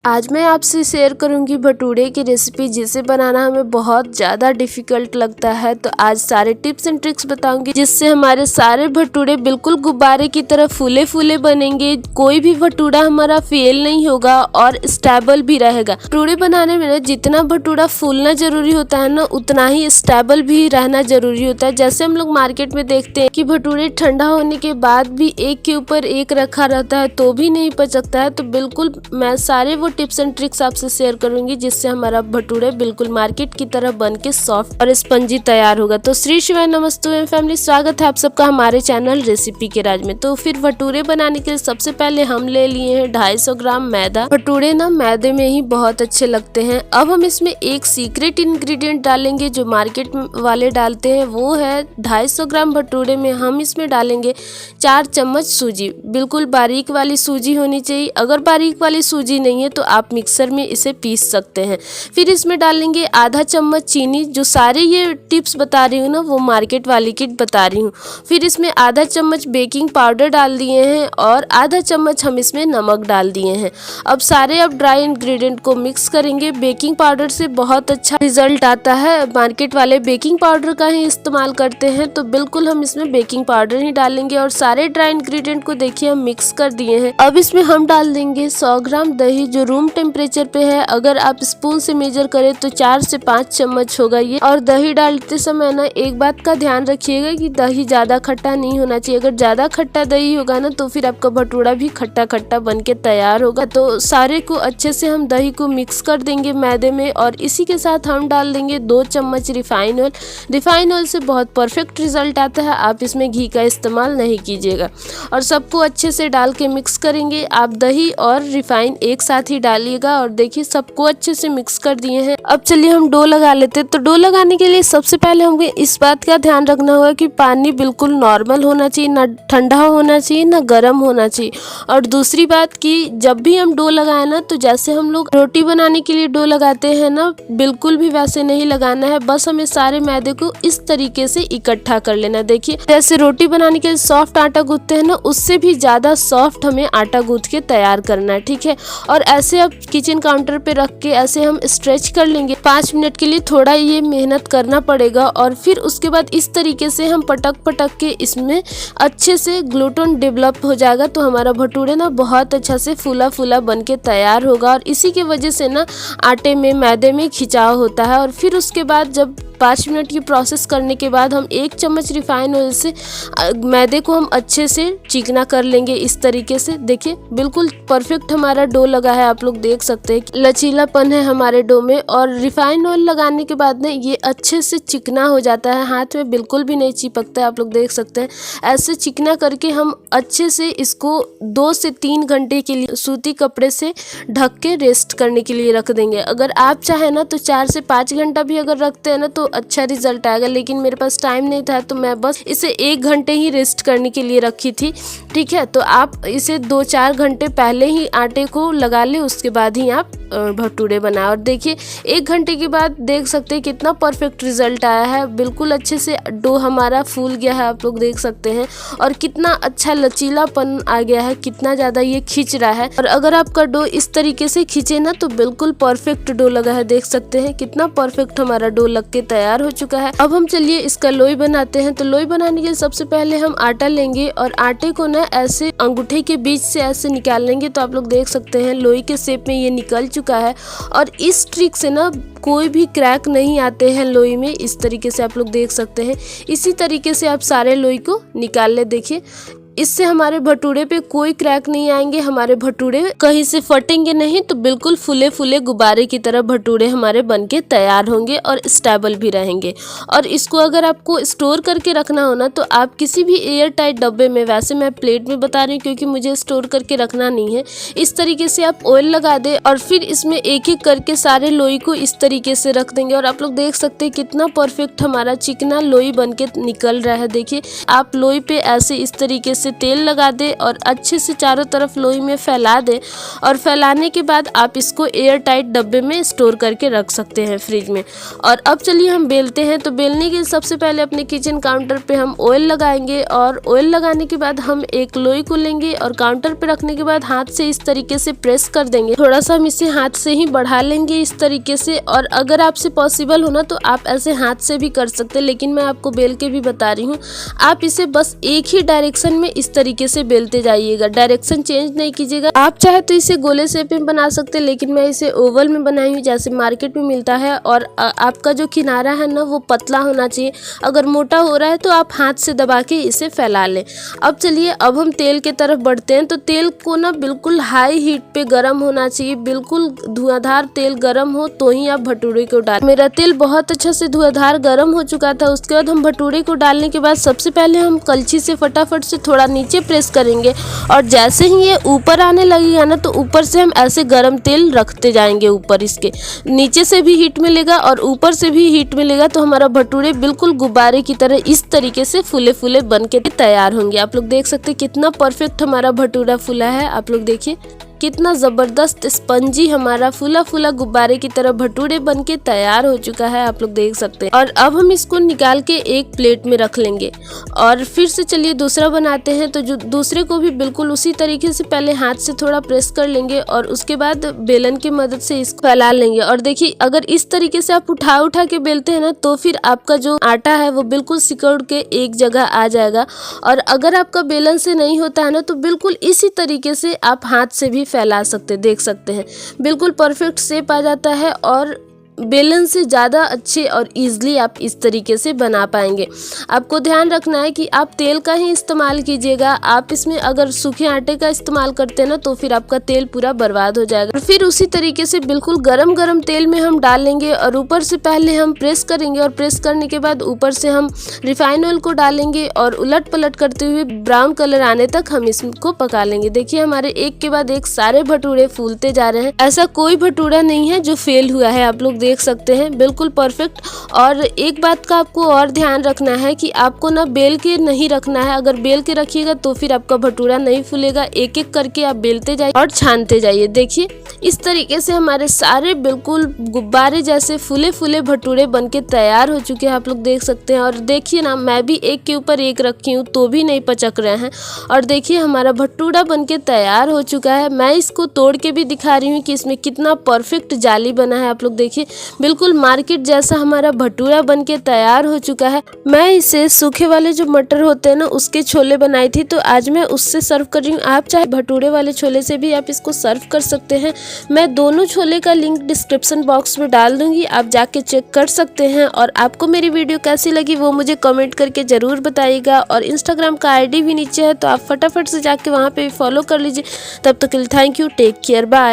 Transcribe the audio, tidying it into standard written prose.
आज मैं आपसे शेयर करूंगी भटूरे की रेसिपी, जिसे बनाना हमें बहुत ज़्यादा डिफ़िकल्ट लगता है। तो आज सारे टिप्स एंड ट्रिक्स बताऊंगी जिससे हमारे सारे भटूरे बिल्कुल गुब्बारे की तरह फूले फूले बनेंगे। कोई भी भटूरा हमारा फेल नहीं होगा और स्टेबल भी रहेगा। भटूरे बनाने में जितना भटूरा फूलना जरूरी होता है ना, उतना ही स्टेबल भी रहना जरूरी होता है। जैसे हम लोग मार्केट में देखते हैं कि भटूरे ठंडा होने के बाद भी एक के ऊपर एक रखा रहता है तो भी नहीं पचकता है। तो बिल्कुल मैं सारे टिप्स एंड ट्रिक्स आपसे शेयर करूंगी जिससे हमारा भटूरे बिल्कुल मार्केट की तरह बन के सॉफ्ट और स्पंजी तैयार होगा। तो श्री शिवाय नमस्ते फैमिली, स्वागत है आप सबका हमारे चैनल रेसिपी के राज में। तो फिर भटूरे बनाने के लिए सबसे पहले हम ले लिए हैं 250 ग्राम मैदा। भटूरे ना मैदे में ही बहुत अच्छे लगते हैं। अब हम इसमें एक सीक्रेट इंग्रेडिएंट डालेंगे जो मार्केट वाले डालते हैं, वो है 250 ग्राम भटूरे में हम इसमें डालेंगे 4 चम्मच सूजी। बिल्कुल बारीक वाली सूजी होनी चाहिए। अगर बारीक वाली सूजी नहीं है तो आप मिक्सर में इसे पीस सकते हैं। फिर इसमें डालेंगे आधा चम्मच चीनी। जो सारे ये टिप्स बता रही हूँ ना, वो मार्केट वाली की बता रही हूँ। फिर इसमें आधा चम्मच बेकिंग पाउडर डाल दिए हैं और आधा चम्मच हम इसमें नमक डाल दिए हैं। अब सारे ड्राई इंग्रेडिएंट को मिक्स करेंगे। बेकिंग पाउडर से बहुत अच्छा रिजल्ट आता है। मार्केट वाले बेकिंग पाउडर का ही इस्तेमाल करते हैं, तो बिल्कुल हम इसमें बेकिंग पाउडर ही डालेंगे। और सारे ड्राई इंग्रेडिएंट को देखिए हम मिक्स कर दिए हैं। अब इसमें हम डाल देंगे 100 ग्राम दही, जो रूम टेम्परेचर पे है। अगर आप स्पून से मेजर करें तो 4 से 5 चम्मच होगा ये। और दही डालते समय ना एक बात का ध्यान रखिएगा कि दही ज्यादा खट्टा नहीं होना चाहिए। अगर ज्यादा खट्टा दही होगा ना तो फिर आपका भटूरा भी खट्टा खट्टा बन के तैयार होगा। तो सारे को अच्छे से हम दही को मिक्स कर देंगे मैदे में। और इसी के साथ हम डाल देंगे 2 चम्मच रिफाइन ऑयल। रिफाइन ऑयल से बहुत परफेक्ट रिजल्ट आता है, आप इसमें घी का इस्तेमाल नहीं कीजिएगा। और सबको अच्छे से डाल के मिक्स करेंगे। आप दही और रिफाइन एक साथ ही डालिएगा। और देखिए सबको अच्छे से मिक्स कर दिए हैं। अब चलिए हम डो लगा लेते हैं। तो डो लगाने के लिए सबसे पहले हमें इस बात का ध्यान रखना होगा कि पानी बिल्कुल नॉर्मल होना चाहिए, ना ठंडा होना चाहिए ना गर्म होना चाहिए। और दूसरी बात कि जब भी हम डो लगाए ना, तो जैसे हम लोग रोटी बनाने के लिए डो लगाते हैं ना, बिल्कुल भी वैसे नहीं लगाना है। बस हमें सारे मैदे को इस तरीके से इकट्ठा कर लेना। देखिए जैसे रोटी बनाने के लिए सॉफ्ट आटा गूंथते हैं ना, उससे भी ज्यादा सॉफ्ट हमें आटा गूंथ के तैयार करना है, ठीक है। और ऐसे अब किचन काउंटर पे रख के ऐसे हम स्ट्रेच कर लेंगे 5 मिनट के लिए। थोड़ा ये मेहनत करना पड़ेगा। और फिर उसके बाद इस तरीके से हम पटक पटक के इसमें अच्छे से ग्लूटेन डेवलप हो जाएगा। तो हमारा भटूरे ना बहुत अच्छा से फूला फूला बन के तैयार होगा। और इसी की वजह से ना आटे में मैदे में खिंचाव होता है। और फिर उसके बाद जब 5 मिनट की प्रोसेस करने के बाद हम 1 चम्मच रिफाइन ऑयल से मैदे को हम अच्छे से चिकना कर लेंगे इस तरीके से। देखिए बिल्कुल परफेक्ट हमारा डो लगा है। आप लोग देख सकते हैं लचीलापन है हमारे डो में। और रिफाइन ऑयल लगाने के बाद ना ये अच्छे से चिकना हो जाता है, हाथ में बिल्कुल भी नहीं चिपकता है। आप लोग देख सकते हैं ऐसे चिकना करके हम अच्छे से इसको 2 से 3 घंटे के लिए सूती कपड़े से ढक के रेस्ट करने के लिए रख देंगे। अगर आप चाहे ना तो 4 से 5 घंटा भी अगर रखते हैं ना तो अच्छा रिजल्ट आएगा। लेकिन मेरे पास टाइम नहीं था तो मैं बस इसे 1 घंटे ही रेस्ट करने के लिए रखी थी, ठीक है। तो आप इसे 2-4 घंटे पहले ही आटे को लगा ले, उसके बाद ही आप भटूरे बनाए। और देखिए 1 घंटे के बाद देख सकते हैं कितना परफेक्ट रिजल्ट आया है। बिल्कुल अच्छे से डो हमारा फूल गया है, आप लोग देख सकते हैं। और कितना अच्छा लचीलापन आ गया है, कितना ज़्यादा ये खींच रहा है। और अगर आपका डो इस तरीके से खींचे ना तो बिल्कुल परफेक्ट डो लगा है। देख सकते हैं कितना परफेक्ट हमारा डो लग के तैयार हो चुका है। अब हम चलिए इसका लोई बनाते हैं। तो लोई बनाने के लिए सबसे पहले हम आटा लेंगे और आटे को ना ऐसे अंगूठे के बीच से ऐसे निकाल लेंगे। तो आप लोग देख सकते हैं लोई के शेप में ये निकल चुका है। और इस ट्रिक से ना कोई भी क्रैक नहीं आते हैं लोई में। इस तरीके से आप लोग देख सकते हैं। इसी तरीके से आप सारे लोई को निकाल ले। देखिए इससे हमारे भटूरे पे कोई क्रैक नहीं आएंगे, हमारे भटूरे कहीं से फटेंगे नहीं। तो बिल्कुल फूले फूले गुब्बारे की तरह भटूरे हमारे बनके तैयार होंगे और स्टेबल भी रहेंगे। और इसको अगर आपको स्टोर करके रखना हो ना तो आप किसी भी एयर टाइट डब्बे में, वैसे मैं प्लेट में बता रही हूँ क्योंकि मुझे स्टोर करके रखना नहीं है, इस तरीके से आप ऑयल लगा दे और फिर इसमें एक एक करके सारे लोई को इस तरीके से रख देंगे। और आप लोग देख सकते हैं कितना परफेक्ट हमारा चिकना लोई बन के निकल रहा है। देखिए आप लोई पे ऐसे इस तरीके से से तेल लगा दे और अच्छे से चारों तरफ लोई में फैला दे। और फैलाने के बाद आप इसको एयर टाइट डब्बे में स्टोर करके रख सकते हैं फ्रिज में। और अब चलिए हम बेलते हैं। तो बेलने के लिए सबसे पहले अपने किचन काउंटर पे हम ऑयल लगाएंगे और ऑयल लगाने के बाद हम एक लोई को लेंगे और काउंटर पे रखने के बाद हाथ से इस तरीके से प्रेस कर देंगे। थोड़ा सा हम इसे हाथ से ही बढ़ा लेंगे इस तरीके से। और अगर आपसे पॉसिबल हो ना तो आप ऐसे हाथ से भी कर सकते हैं, लेकिन मैं आपको बेल के भी बता रही हूँ। आप इसे बस एक ही डायरेक्शन में इस तरीके से बेलते जाइएगा, डायरेक्शन चेंज नहीं कीजिएगा। आप चाहे तो इसे गोले शेप में बना सकते हैं, लेकिन मैं इसे ओवल में बनाई हूँ जैसे मार्केट में मिलता है। और आपका जो किनारा है ना वो पतला होना चाहिए। अगर मोटा हो रहा है तो आप हाथ से दबा के इसे फैला लें। अब चलिए अब हम तेल के तरफ बढ़ते हैं। तो तेल को ना बिल्कुल हाई हीट पे गर्म होना चाहिए, बिल्कुल धुआंधार तेल गर्म हो तो ही आप भटूरे को डालें। मेरा तेल बहुत अच्छा से धुआंधार गर्म हो चुका था। उसके बाद हम भटूरे को डालने के बाद सबसे पहले हम कलछी से फटाफट से थोड़ा नीचे प्रेस करेंगे और जैसे ही ये ऊपर आने लगेगा ना तो ऊपर से हम ऐसे गर्म तेल रखते जाएंगे। ऊपर इसके नीचे से भी हीट मिलेगा और ऊपर से भी हीट मिलेगा, तो हमारा भटूरे बिल्कुल गुब्बारे की तरह इस तरीके से फूले फूले बन के तैयार होंगे। आप लोग देख सकते हैं कितना परफेक्ट हमारा भटूरा फूला है। आप लोग देखिए कितना ज़बरदस्त स्पंजी हमारा फूला फूला गुब्बारे की तरह भटूरे बनके तैयार हो चुका है। आप लोग देख सकते हैं। और अब हम इसको निकाल के एक प्लेट में रख लेंगे और फिर से चलिए दूसरा बनाते हैं। तो जो दूसरे को भी बिल्कुल उसी तरीके से पहले हाथ से थोड़ा प्रेस कर लेंगे और उसके बाद बेलन की मदद से इसको फैला लेंगे। और देखिए अगर इस तरीके से आप उठा उठा के बेलते हैं ना तो फिर आपका जो आटा है वो बिल्कुल सिकुड़ के एक जगह आ जाएगा। और अगर आपका बेलन से नहीं होता है ना तो बिल्कुल इसी तरीके से आप हाथ से भी फैला सकते, देख सकते हैं बिल्कुल परफेक्ट शेप आ जाता है और बेलन से ज़्यादा अच्छे और इजीली आप इस तरीके से बना पाएंगे। आपको ध्यान रखना है कि आप तेल का ही इस्तेमाल कीजिएगा। आप इसमें अगर सूखे आटे का इस्तेमाल करते हैं ना तो फिर आपका तेल पूरा बर्बाद हो जाएगा। और फिर उसी तरीके से बिल्कुल गरम गरम तेल में हम डाल लेंगे और ऊपर से पहले हम प्रेस करेंगे और प्रेस करने के बाद ऊपर से हम रिफाइन ऑयल को डालेंगे और उलट पलट करते हुए ब्राउन कलर आने तक हम इसको पका लेंगे। देखिए हमारे एक के बाद एक सारे भटूरे फूलते जा रहे हैं। ऐसा कोई भटूरा नहीं है जो फेल हुआ है। आप लोग देख सकते हैं बिल्कुल परफेक्ट। और एक बात का आपको और ध्यान रखना है कि आपको ना बेल के नहीं रखना है। अगर बेल के रखिएगा तो फिर आपका भटूरा नहीं फूलेगा। एक एक करके आप बेलते जाइए और छानते जाइए। देखिए इस तरीके से हमारे सारे बिल्कुल गुब्बारे जैसे फूले फूले भटूरे बनके तैयार हो चुके हैं। आप लोग देख सकते हैं। और देखिए ना मैं भी एक के ऊपर एक रखी हूँ तो भी नहीं पचक रहे हैं। और देखिए हमारा भटूरा बनके तैयार हो चुका है। मैं इसको तोड़ के भी दिखा रही हूँ कि इसमें कितना परफेक्ट जाली बना है। आप लोग देखिए बिल्कुल मार्केट जैसा हमारा भटूरा बनके तैयार हो चुका है। मैं इसे सूखे वाले जो मटर होते हैं ना उसके छोले बनाई थी, तो आज मैं उससे सर्व कर रही हूँ। आप चाहे भटूरे वाले छोले से भी आप इसको सर्व कर सकते हैं। मैं दोनों छोले का लिंक डिस्क्रिप्शन बॉक्स में डाल दूंगी, आप जाके चेक कर सकते हैं। और आपको मेरी वीडियो कैसी लगी वो मुझे कमेंट करके जरूर बताइएगा। और इंस्टाग्राम का ID भी नीचे है तो आप फटाफट से जाके वहाँ पे फॉलो कर लीजिए। तब तक के लिए thank you, take care, bye.